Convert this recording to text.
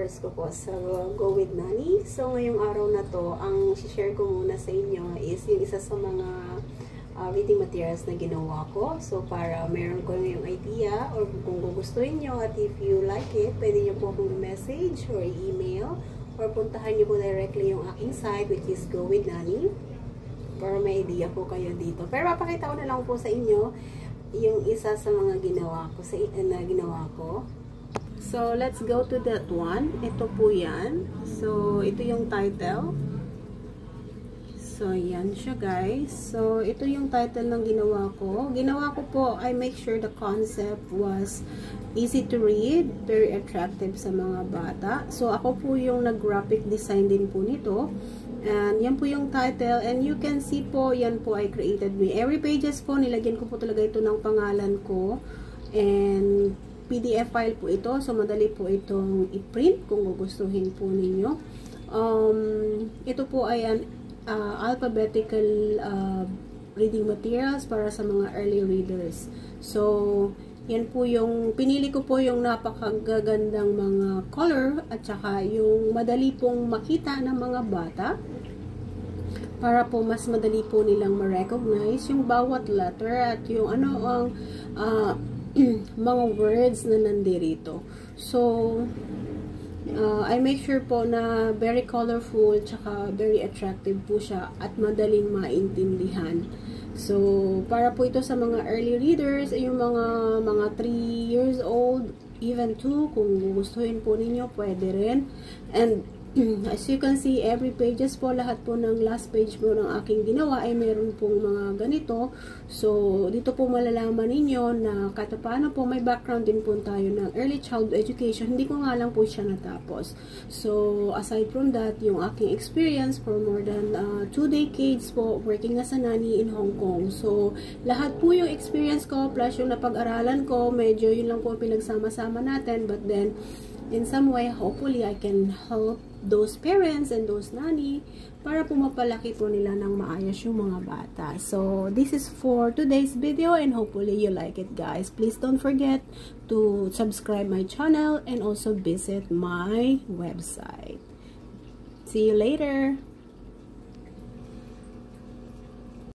followers ko po sa Go With Nani. So, ngayong araw na to, ang share ko muna sa inyo is yung isa sa mga reading materials na ginawa ko. So, para meron ko yung idea or kung gugustuhin nyo at if you like it, pwede nyo po akong message or email or puntahan nyo po directly yung aking site which is Go With Nani para may idea po kayo dito. Pero mapakita ko na lang po sa inyo yung isa sa mga ginawa ko. So, let's go to that one. Ito po yan. So, ito yung title. So, yan siya guys. So, ito yung title ng ginawa ko. Ginawa ko po, I make sure the concept was easy to read, very attractive sa mga bata. So, ako po yung nag-graphic design din po nito. And, yan po yung title. And you can see po, yan po I created me. Every pages po, nilagyan ko po talaga ito ng pangalan ko. And, PDF file po ito. So, madali po itong i-print kung gugustuhin po ninyo. Ito po ay an alphabetical reading materials para sa mga early readers. So, yan po yung, pinili ko po yung napakagagandang mga color at saka yung madali pong makita ng mga bata para po mas madali po nilang ma-recognize yung bawat letter at yung ano ang mga words na nandirito. So, I make sure po na very colorful tsaka very attractive po siya at madaling maintindihan. So, para po ito sa mga early readers, yung mga 3 years old, even 2, kung gustuhin po ninyo, pwede rin. And, as you can see, every pages po, lahat po ng last page po ng aking ginawa ay meron pong mga ganito. So, dito po malalaman ninyo na kahit paano po may background din po tayo ng early childhood education. Hindi ko nga lang po siya natapos. So, aside from that, yung aking experience for more than 2 decades po working as a nanny in Hong Kong. So, lahat po yung experience ko plus yung napag-aralan ko, medyo yun lang po pinagsama-sama natin. But then, in some way, hopefully, I can help those parents and those nanny para po mapalaki po nila ng maayos yung mga bata. So, this is for today's video and hopefully you like it guys. Please don't forget to subscribe my channel and also visit my website. See you later!